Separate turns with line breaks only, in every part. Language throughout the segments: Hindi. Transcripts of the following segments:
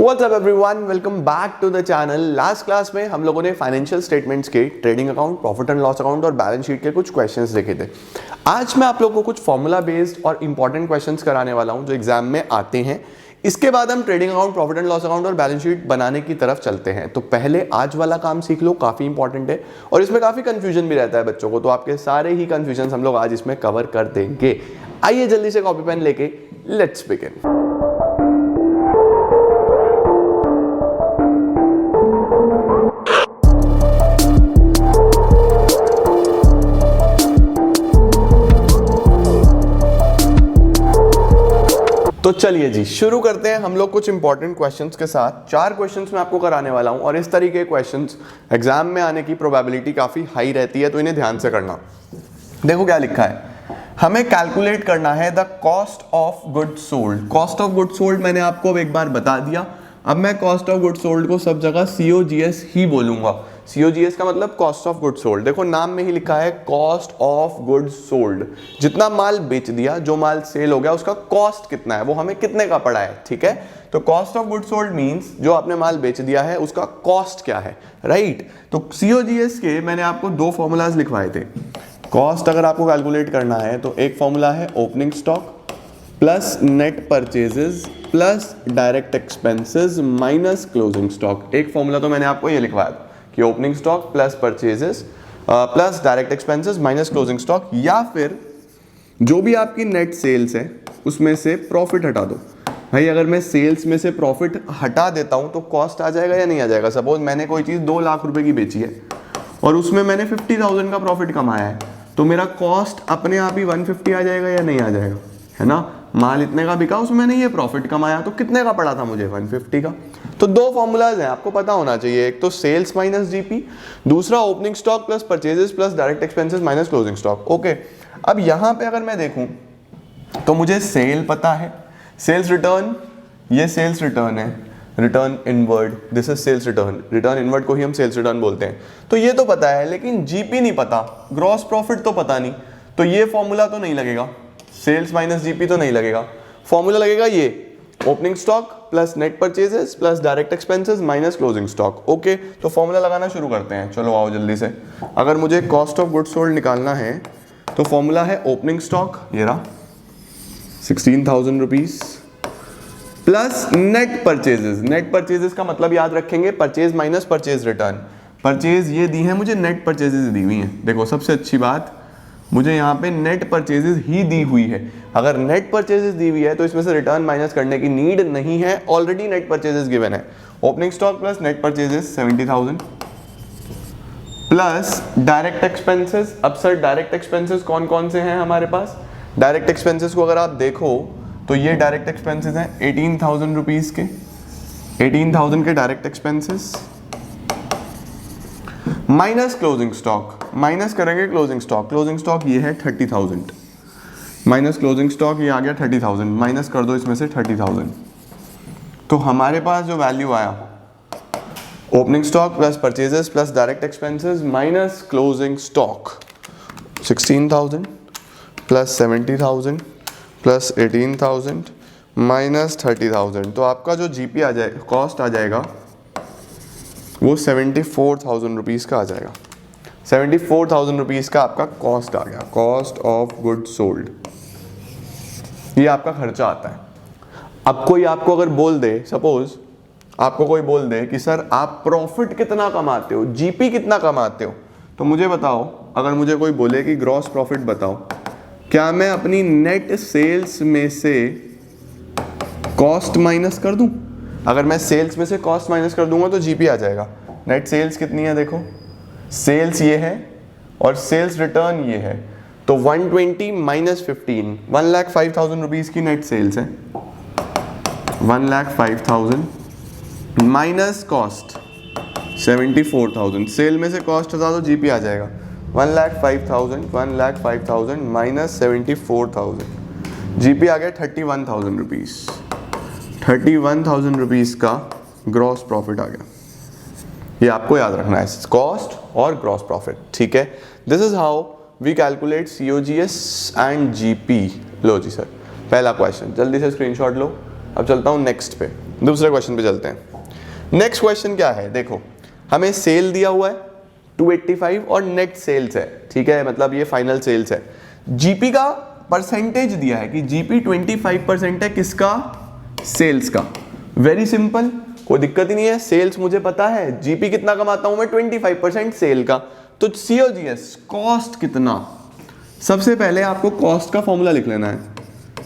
What's up everyone? Welcome back to the channel. Last class में हम लोगों ने फाइनेंशियल स्टेटमेंट्स के trading account, profit and loss account और बैलेंस शीट के कुछ क्वेश्चंस देखे थे। आज मैं आप लोगों को कुछ फॉर्मूला बेस्ड और इंपॉर्टेंट क्वेश्चंस कराने वाला हूं जो एग्जाम में आते हैं। इसके बाद हम trading account, profit and loss account और बैलेंस शीट बनाने की तरफ चलते हैं। तो पहले आज वाला काम सीख लो, काफी इंपॉर्टेंट है और इसमें काफी कंफ्यूजन भी रहता है बच्चों को, तो आपके सारे ही कंफ्यूजन हम लोग आज इसमें कवर कर देंगे। आइए जल्दी से कॉपी पेन लेके लेट्स बिगिन। तो चलिए जी शुरू करते हैं हम लोग कुछ इंपॉर्टेंट क्वेश्चंस के साथ। 4 क्वेश्चंस मैं आपको कराने वाला हूं और इस तरीके के क्वेश्चंस एग्जाम में आने की प्रोबेबिलिटी काफी हाई रहती है, तो इन्हें ध्यान से करना। देखो क्या लिखा है, हमें कैलकुलेट करना है the cost of goods sold. Cost of goods sold मैंने आपको अब एक बार बता दिया। अब मैं कॉस्ट ऑफ गुड्स सोल्ड को सब जगह COGS ही बोलूंगा। COGS का मतलब कॉस्ट ऑफ गुड्स सोल्ड। देखो नाम में ही लिखा है कॉस्ट ऑफ गुड्स सोल्ड। जितना माल बेच दिया, जो माल सेल हो गया, उसका कॉस्ट कितना है, वो हमें कितने का पड़ा है। ठीक है, तो cost of goods sold means जो आपने माल बेच दिया है उसका कॉस्ट क्या है, राइट। तो COGS के मैंने आपको 2 फॉर्मूलाज लिखवाए थे। कॉस्ट अगर आपको कैलकुलेट करना है तो एक फॉर्मूला है opening stock plus net purchases plus direct expenses minus closing stock. एक फॉर्मूला तो मैंने आपको ये लिखवाया था कि opening stock plus purchases plus direct expenses minus closing stock, या फिर जो भी आपकी नेट सेल्स है उसमें से प्रॉफिट हटा दो। भाई अगर मैं सेल्स में से प्रॉफिट हटा देता हूं तो कॉस्ट आ जाएगा या नहीं आ जाएगा। सपोज मैंने कोई चीज़ 2 लाख रुपए की बेची है और उसमें मैंने 50,000 का प्रॉफिट कमाया है, तो मेरा कॉस्ट अपने आप ही 150 आ जाएगा या नहीं आ जाएगा, है ना। माल इतने का बिका, उसमें मैंने ये प्रॉफिट कमाया, तो कितने का पड़ा था मुझे, 150 का। तो 2 फॉर्मूलाज हैं, आपको पता होना चाहिए। एक तो सेल्स माइनस जीपी, दूसरा opening stock plus purchases plus direct expenses minus closing stock. Okay, अब यहां पे अगर मैं देखूं तो मुझे सेल पता है, सेल्स रिटर्न, ये सेल्स रिटर्न है, return inward, this is sales return. Return inward को ही हम सेल्स रिटर्न बोलते हैं, तो ये तो पता है, लेकिन जीपी नहीं पता, ग्रॉस प्रॉफिट तो पता नहीं। तो ये फॉर्मूला तो नहीं लगेगा, सेल्स माइनस जीपी तो नहीं लगेगा। फॉर्मूला लगेगा ये opening stock plus net purchases plus direct expenses minus closing stock. Okay, तो फॉर्मूला लगाना शुरू करते हैं। चलो आओ जल्दी से। अगर मुझे कॉस्ट ऑफ गुड्स सोल्ड निकालना है तो फॉर्मूला है ओपनिंग स्टॉक, ये रहा 16,000 rupees plus net purchases. Net purchases का मतलब याद रखेंगे purchase minus purchase return. Purchase ये दी है मुझे, नेट परचेजेस दी हुई हैं। देखो सबसे अच्छी बात, मुझे यहाँ पे नेट परचेजेस ही दी हुई है। अगर नेट परचेजेस दी हुई है तो इसमें से रिटर्न माइनस करने की नीड नहीं है, ऑलरेडी नेट परचेजेस गिवन है। Opening stock plus net purchases 70,000 plus direct expenses. अब सर डायरेक्ट एक्सपेंसेस कौन कौन से हैं हमारे पास। डायरेक्ट एक्सपेंसेस को अगर आप देखो तो ये डायरेक्ट एक्सपेंसेस हैं 18,000 रुपीज के, 18,000 के direct expenses minus closing stock. Minus करेंगे क्लोजिंग स्टॉक, क्लोजिंग स्टॉक ये है 30,000 माइनस क्लोजिंग स्टॉक ये आ गया 30,000, माइनस कर दो इसमें से 30,000। तो हमारे पास जो वैल्यू आया opening stock plus purchases plus direct expenses minus closing stock 16,000 plus 70,000 plus 18,000 minus 30,000। तो आपका जो जीपी आ जाएगा, कॉस्ट आ जाएगा, वो 74,000 रुपीज़ का आ जाएगा। 74,000 रुपीज़ का आपका कॉस्ट आ गया, कॉस्ट ऑफ गुड्स सोल्ड। ये आपका खर्चा आता है। अब कोई आपको अगर बोल दे, सपोज आपको कोई बोल दे कि सर आप प्रॉफिट कितना कमाते हो, जीपी कितना कमाते हो, तो मुझे बताओ, अगर मुझे कोई बोले कि ग्रॉस प्रॉफिट बताओ, क्या मैं अपनी नेट सेल्स में से कॉस्ट माइनस कर दूं। अगर मैं सेल्स में से कॉस्ट माइनस कर दूंगा तो जीपी आ जाएगा। नेट सेल्स कितनी है, देखो सेल्स ये है और सेल्स रिटर्न ये है, तो 120 माइनस 15, 1,05,000 रुपीज़ की नेट सेल्स है। 1,05,000 माइनस कॉस्ट 74,000, सेल में से कॉस्ट हटा दो, जीपी आ जाएगा 1,05,000 माइनस 74,000, जीपी आ गया 31,000 रुपीज़। 31,000 रुपीज़ का ग्रॉस प्रॉफिट आ गया। ये आपको याद रखना है, कॉस्ट और ग्रॉस प्रॉफिट। ठीक है, this is how we calculate COGS and GP। लो जी सर, पहला क्वेश्चन, जल्दी से स्क्रीनशॉट लो। अब चलता हूँ नेक्स्ट पे। दूसरे क्वेश्चन पे चलते हैं। नेक्स्ट क्वेश्चन क्या है, देखो हमें सेल दिया हुआ है 285 और नेट सेल्स है, ठीक है, मतलब ये फाइनल सेल्स है। जीपी का परसेंटेज दिया है कि जीपी 25% है किसका, सेल्स का। वेरी सिंपल, कोई दिक्कत ही नहीं है, सेल्स मुझे पता है, जीपी कितना कमाता हूं मैं 25% सेल का, तो सीओजीएस कॉस्ट कितना। सबसे पहले आपको कॉस्ट का फॉर्मूला लिख लेना है।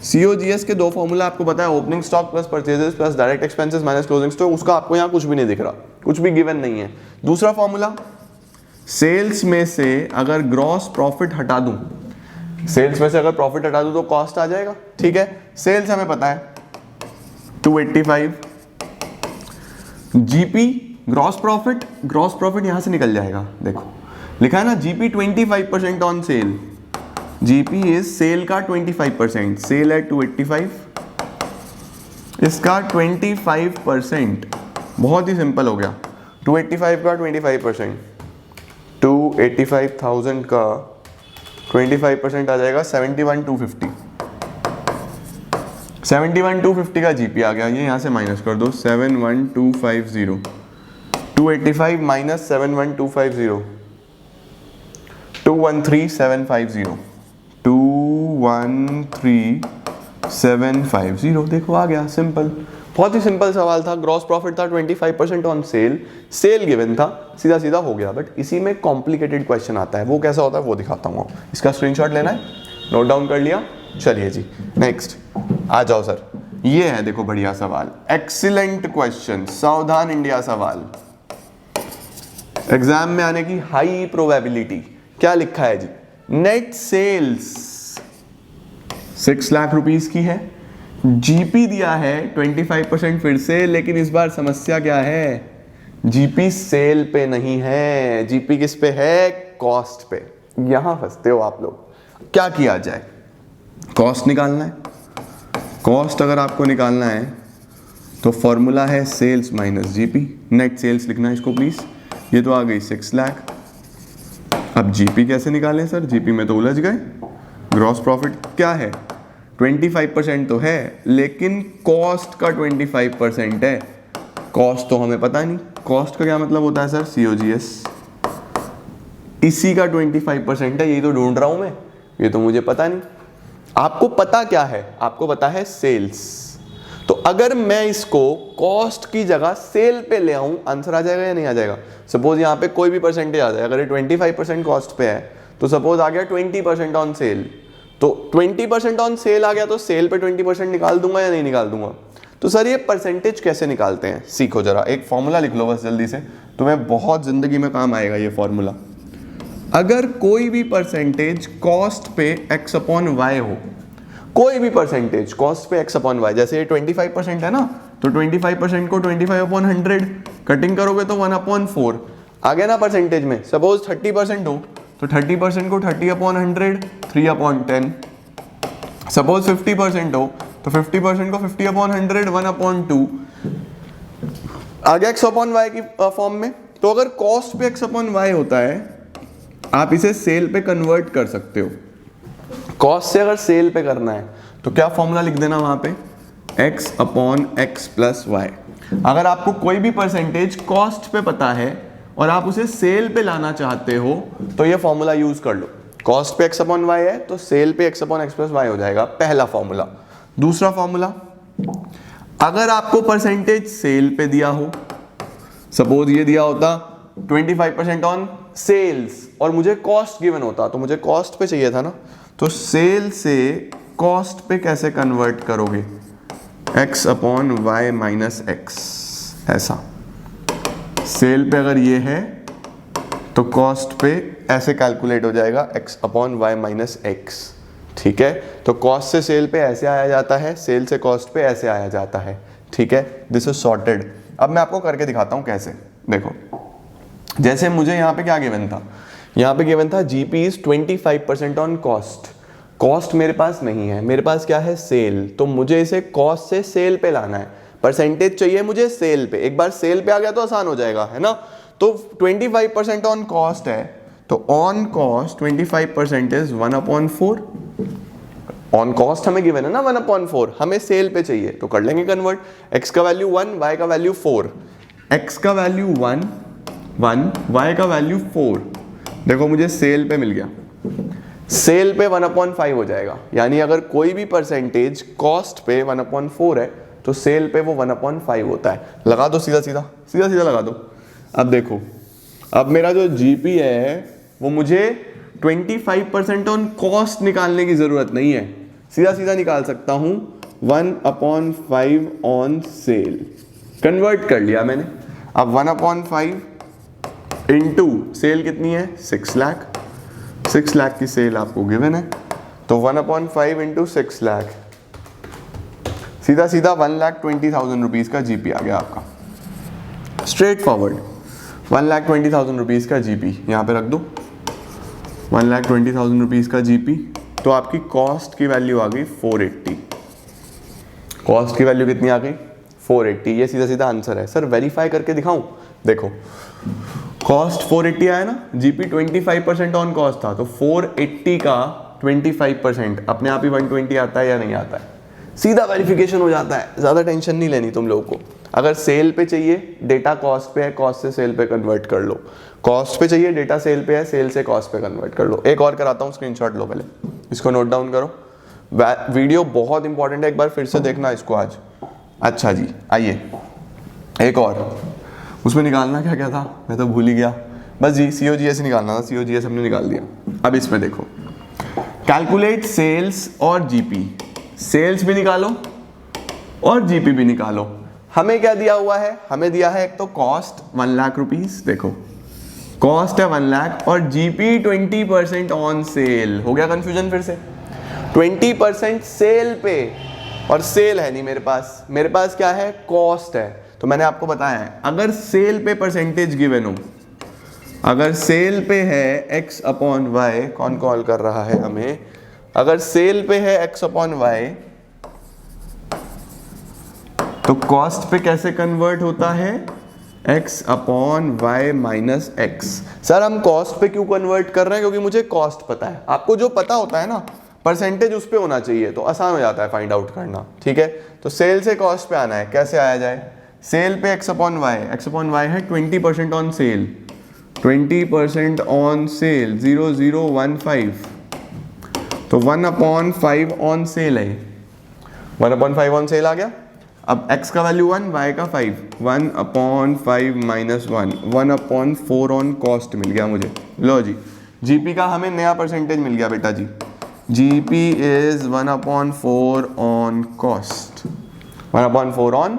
सीओजीएस के दो फॉर्मूला आपको पता है, opening stock plus purchases plus direct expenses minus closing stock, उसका आपको यहाँ कुछ भी नहीं दिख रहा, कुछ भी गिवन नहीं है। दूसरा फॉर्मूला, सेल्स में से अगर ग्रॉस प्रॉफिट हटा दूं, सेल्स में से अगर प्रॉफिट हटा दूं तो कॉस्ट आ जाएगा, ठीक है। सेल्स हमें पता है 285, जीपी ग्रॉस प्रॉफिट यहां से निकल जाएगा, देखो लिखा है ना GP 25% on sale, GP is sale का 25%, सेल है 285, इसका 25%, बहुत ही सिंपल हो गया। 285 का 25%, 285,000 का 25% आ जाएगा 71,250, 71,250 का जीपी आ गया, ये यहाँ से माइनस कर दो, 71,250, 285 माइनस 71,250, 213,750, 213,750, देखो आ गया, सिंपल, बहुत ही सिंपल सवाल था। ग्रॉस प्रॉफिट था 25% ऑन सेल, सेल गिवन था, सीधा सीधा हो गया। बट इसी में कॉम्प्लिकेटेड क्वेश्चन आता है, वो कैसा होता है वो दिखाता हूँ। इसका स्क्रीनशॉट लेना है, नोट डाउन कर लिया, चलिए जी नेक्स्ट आ जाओ सर। ये है देखो बढ़िया सवाल, एक्सीलेंट क्वेश्चन, सावधान इंडिया सवाल, एग्जाम में आने की हाई प्रोबेबिलिटी। क्या लिखा है जी, नेट सेल्स 6 लाख रुपीस की है, जीपी दिया है 25% फिर से, लेकिन इस बार समस्या क्या है, जीपी सेल पे नहीं है, जीपी किस पे है, कॉस्ट पे। यहां फंसते हो आप लोग। क्या किया जाए, कॉस्ट निकालना है। कॉस्ट अगर आपको निकालना है तो फॉर्मूला है sales minus GP, net sales लिखना है इसको प्लीज। ये तो आ गई 6 लाख। अब जीपी कैसे निकालें सर, जीपी में तो उलझ गए। ग्रॉस प्रॉफिट क्या है, 25% तो है, लेकिन कॉस्ट का 25% है। कॉस्ट तो हमें पता नहीं, कॉस्ट का क्या मतलब होता है सर, सीओजीएस, इसी का 25% है, यही तो ढूंढ रहा हूं मैं, ये तो मुझे पता नहीं। आपको पता क्या है, आपको पता है सेल्स। तो अगर मैं इसको कॉस्ट की जगह सेल पे ले आऊं, आंसर आ जाएगा या नहीं आ जाएगा। सपोज यहाँ पे कोई भी परसेंटेज आ जाए, अगर ये 25% कॉस्ट पे है तो सपोज आ गया 20% ऑन सेल, तो 20% ऑन सेल आ गया तो सेल पे 20% निकाल दूंगा या नहीं निकाल दूंगा। तो सर ये परसेंटेज कैसे निकालते हैं, सीखो जरा, एक फॉर्मूला लिख लो बस जल्दी से, तुम्हें बहुत जिंदगी में काम आएगा ये फॉर्मूला। अगर कोई भी परसेंटेज कॉस्ट पे x अपॉन वाई हो, कोई भी परसेंटेज कॉस्ट पे x अपॉन वाई, जैसे ये 25% है ना, तो 25% को 25 अपॉन 100 कटिंग करोगे तो 1 अपॉन 4 आ गया ना परसेंटेज में। सपोज 30% हो तो 30% को 30 अपॉन 100, 3 अपॉन 10। सपोज 50% हो तो 50% को 50 अपॉन 100, 1 अपॉन 2 आ गया x अपॉन वाई की फॉर्म में। तो अगर कॉस्ट पे x अपॉन वाई होता है, आप इसे सेल पे कन्वर्ट कर सकते हो। कॉस्ट से अगर सेल पे करना है तो क्या फॉर्मूला लिख देना वहां पे, x upon x plus Y. अगर आपको कोई भी परसेंटेज कॉस्ट पे पता है और आप उसे सेल पे लाना चाहते हो तो ये फॉर्मूला यूज कर लो। कॉस्ट पे x अपॉन वाई है तो सेल पे x upon x plus Y हो जाएगा, पहला फॉर्मूला। दूसरा फॉर्मूला, अगर आपको परसेंटेज सेल पे दिया हो, सपोज ये दिया होता 25% ऑन सेल्स और मुझे कॉस्ट गिवन होता, तो मुझे कॉस्ट पे चाहिए था ना, तो सेल से कॉस्ट पे कैसे कन्वर्ट करोगे, x upon Y minus X, ऐसा। सेल पे अगर ये है तो कॉस्ट पे ऐसे कैलकुलेट हो जाएगा x upon Y minus X, ठीक है। तो कॉस्ट से सेल पे ऐसे आया जाता है, सेल से कॉस्ट पे ऐसे आया जाता है, ठीक है। This is sorted. अब मैं आपको करके दिखाता हूं कैसे। देखो, जैसे मुझे यहाँ पे क्या गिवन था, यहाँ पे गिवन था GP is 25% on cost. Cost मेरे पास नहीं है, मेरे पास क्या है, सेल। तो मुझे इसे कॉस्ट से सेल पे लाना है, परसेंटेज चाहिए मुझे सेल पे। एक बार सेल पे आ गया तो आसान हो जाएगा, है ना। तो 25% ऑन कॉस्ट है, तो on cost 25% is 1 upon 4। On cost हमें गिवन है ना 1/4, हमें सेल पे चाहिए तो कर लेंगे कन्वर्ट। x का वैल्यू 1, y का वैल्यू 4, x का वैल्यू 1, y का वैल्यू 4। देखो मुझे सेल पे मिल गया, सेल पे 1/5 हो जाएगा, यानी अगर कोई भी परसेंटेज कॉस्ट पे 1/4 है तो सेल पे वो 1/5 होता है। लगा दो सीधा सीधा लगा दो। अब देखो, अब मेरा जो जीपी है वो मुझे 25% ऑन कॉस्ट निकालने की जरूरत नहीं है, सीधा निकाल सकता हूं 1/5 ऑन सेल। कन्वर्ट कर लिया मैंने। अब 1/5 इंटू सेल कितनी है 6 लाख, 6 लाख की सेल आपको गिवन है, तो 1/5 इंटू 6 लाख, सीधा 1,20,000 रुपीज़ का जीपी आ गया आपका। स्ट्रेट फॉरवर्ड 1,20,000 रुपीज़ का जीपी यहाँ पे रख दो, 1,20,000 रुपीज़ का जीपी। तो आपकी कॉस्ट की वैल्यू आ गई 480। कॉस्ट की वैल्यू कितनी आ गई 480। ये सीधा आंसर है। सर वेरीफाई करके दिखाऊं? देखो कॉस्ट 480 आया ना, जीपी 25% ऑन कॉस्ट था, तो 480 का 25% अपने आप ही 120 आता है या नहीं आता है? सीधा वेरिफिकेशन हो जाता है, ज़्यादा टेंशन नहीं लेनी तुम लोगों को। अगर सेल पे चाहिए डेटा कॉस्ट पे है, कॉस्ट से सेल पे कन्वर्ट कर लो। कॉस्ट पे चाहिए डेटा सेल पे है, सेल से कॉस्ट पे कन्वर्ट कर लो। एक और कराता हूँ, स्क्रीनशॉट लो, पहले इसको नोट डाउन करो। वीडियो बहुत इंपॉर्टेंट है, एक बार फिर से देखना इसको आज। अच्छा जी, आइए एक और, उसमें निकालना क्या क्या था मैं तो भूल ही गया। बस जी COGS निकालना था, COGS हमने निकाल दिया। अब इसमें देखो, कैलकुलेट सेल्स और जीपी, सेल्स भी निकालो और जीपी भी निकालो। हमें क्या दिया हुआ है? हमें दिया है एक तो कॉस्ट 1 लाख रुपीज, देखो कॉस्ट है 1 लाख और जीपी 20% ऑन सेल। हो गया कंफ्यूजन फिर से? 20% सेल पे, और सेल है नहीं मेरे पास, मेरे पास क्या है कॉस्ट है। तो मैंने आपको बताया है अगर सेल पे परसेंटेज गिवन हो, अगर सेल पे है x/y, कौन कॉल कर रहा है हमें, अगर सेल पे है x/y तो कॉस्ट पे कैसे कन्वर्ट होता है? x/y minus x। सर हम कॉस्ट पे क्यों कन्वर्ट कर रहे हैं? क्योंकि मुझे कॉस्ट पता है। आपको जो पता होता है ना परसेंटेज उस पे होना चाहिए, तो आसान हो जाता है फाइंड आउट करना, ठीक है। तो सेल से कॉस्ट पे आना है, कैसे आया जाए? सेल पे x/y है 20% ऑन सेल, 20% ऑन सेल 0015, तो 1/5 ऑन सेल है, 1/5 ऑन सेल आ गया। अब x का वैल्यू 1, y का 5, 1/5 माइनस 1, 1/4 ऑन कॉस्ट मिल गया मुझे। लो जी, जीपी का हमें नया परसेंटेज मिल गया बेटा जी, GP is 1/4 on cost, 1/4 on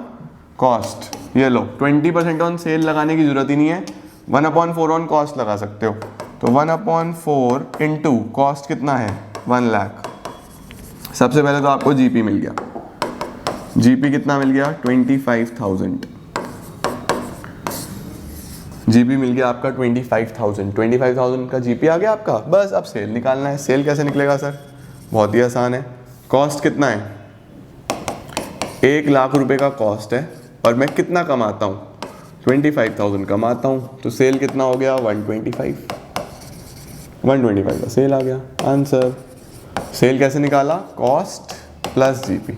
cost. ये लो 20% ऑन सेल लगाने की जरूरत ही नहीं है, 1/4 ऑन कॉस्ट लगा सकते हो। तो 1/4 इंटू कॉस्ट कितना है 1 लाख। सबसे पहले तो आपको जीपी मिल गया, जीपी कितना मिल गया 25,000, जीपी मिल गया आपका 25,000 का जीपी आ गया आपका। बस अब सेल निकालना है। सेल कैसे निकलेगा सर? बहुत ही आसान है। कॉस्ट कितना है? 1 लाख रुपए का कॉस्ट है और मैं कितना कमाता हूँ 25,000 कमाता हूँ, तो सेल कितना हो गया 125, 125 का सेल आ गया आंसर। सेल कैसे निकाला? Cost plus GP.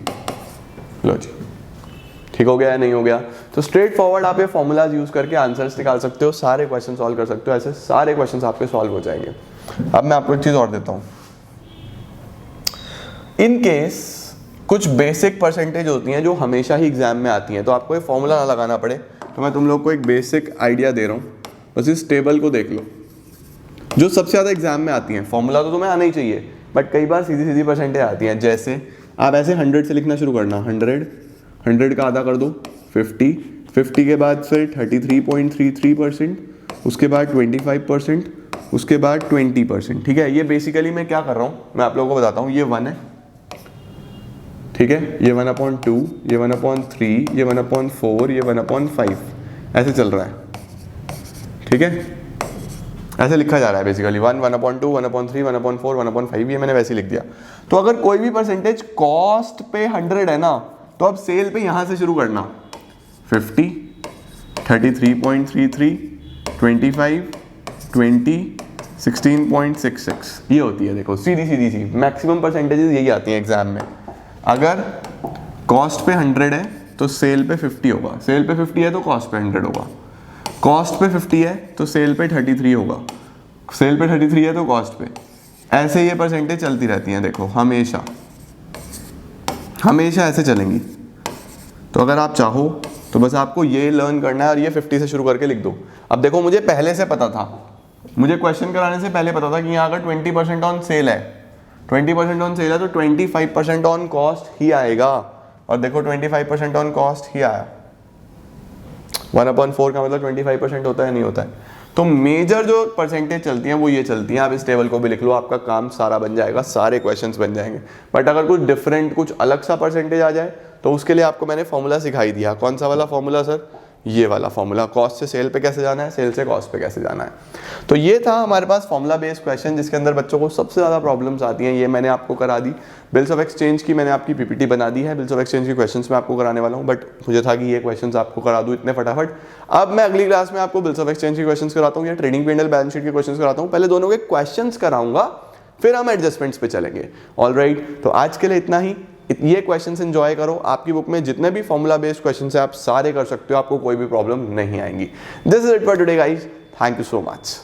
लो जी, ठीक हो गया या नहीं हो गया? तो स्ट्रेट फॉरवर्ड आप ये फॉर्मूलाज यूज करके आंसर्स निकाल सकते हो, सारे क्वेश्चन सॉल्व कर सकते हो, ऐसे सारे क्वेश्चंस आपके सॉल्व हो जाएंगे। अब मैं आपको एक चीज और देता हूं, इन केस कुछ बेसिक परसेंटेज होती हैं जो हमेशा ही एग्जाम में आती हैं, तो आपको ये फॉर्मूला ना लगाना पड़े, तो मैं तुम लोग को एक बेसिक आइडिया दे रहा हूँ। बस इस टेबल को देख लो, जो सबसे ज़्यादा एग्जाम में आती हैं। फॉर्मूला तो तुम्हें आना ही चाहिए, बट कई बार सीधी सीधी परसेंटेज आती हैं। जैसे आप ऐसे 100 से लिखना शुरू करना, 100 का आधा कर दो 50, 50 के बाद फिर 33.33%, उसके बाद 25%, उसके बाद 20%। ठीक है, ये बेसिकली मैं क्या कर रहा हूँ मैं आप लोगों को बताता हूँ। ये 1 है, ठीक है, ये 1/2, ये 1/3, ये 1/4, ये 1/5, ऐसे चल रहा है। ठीक है, ऐसे लिखा जा रहा है बेसिकली 1, 1/2, 1/3, 1/4, 1/5, ये मैंने वैसे लिख दिया। तो अगर कोई भी परसेंटेज कॉस्ट पे 100 है ना, तो अब सेल पे यहां से शुरू करना, 50, 33.33, 25, 20, 16.66 ये होती है। देखो सीधी सीधी सी मैक्सिमम परसेंटेजेस यही आती हैं एग्जाम में। अगर कॉस्ट पे 100 है तो सेल पे 50 होगा, सेल पे 50 है तो कॉस्ट पे 100 होगा, कॉस्ट पे 50 है तो सेल पे 33 होगा, सेल पे 33 है तो कॉस्ट पे, ऐसे ये परसेंटेज चलती रहती हैं। देखो हमेशा हमेशा ऐसे चलेंगी। तो अगर आप चाहो तो बस आपको ये लर्न करना है और ये 50 से शुरू करके लिख दो। अब देखो मुझे पहले से पता था, मुझे क्वेश्चन कराने से पहले पता था कि यहाँ अगर 20% ऑन सेल है, 20% ऑन सेल है तो 25% ऑन कॉस्ट ही आएगा। और देखो 25% ऑन कॉस्ट ही आया, 1/4 का मतलब 25% होता है नहीं होता है। तो मेजर जो परसेंटेज चलती हैं वो ये चलती हैं। आप इस टेबल को भी लिख लो, आपका काम सारा बन जाएगा, सारे क्वेश्चंस बन जाएंगे। बट अगर कुछ डिफरेंट कुछ अलग सा परसेंटेज आ जाए तो उसके लिए आपको मैंने फॉर्मूला सिखाई दिया। कौन सा वाला फॉर्मूला सर? ये वाला फॉर्मूला, कॉस्ट से सेल पे कैसे जाना है, सेल से कॉस्ट पे कैसे जाना है। तो ये था हमारे पास फॉर्मूला बेस्ड क्वेश्चन जिसके अंदर बच्चों को सबसे ज़्यादा प्रॉब्लम्स आती हैं। ये मैंने आपको करा दी। बिल्स ऑफ एक्सचेंज की मैंने आपकी पीपीटी बना दी है, बिल्स ऑफ एक्सचेंज के क्वेश्चंस मैं आपको कराने वाला हूँ, बट मुझे था कि ये क्वेश्चंस आपको करा दूँ इतने फटाफट। अब मैं अगली क्लास में आपको बिल्स ऑफ एक्सचेंज के क्वेश्चंस कराता हूँ या ट्रेडिंग P&L बैलेंस शीट के क्वेश्चंस कराता हूँ। पहले दोनों के क्वेश्चंस कराऊंगा, फिर हम एडजस्टमेंट्स पे चलेंगे। ऑलराइट, तो आज के लिए इतना ही। ये क्वेश्चंस एंजॉय करो। आपकी बुक में जितने भी फॉर्मूला बेस्ड क्वेश्चंस है आप सारे कर सकते हो, आपको कोई भी प्रॉब्लम नहीं आएंगी। This is it for today guys, thank you so much.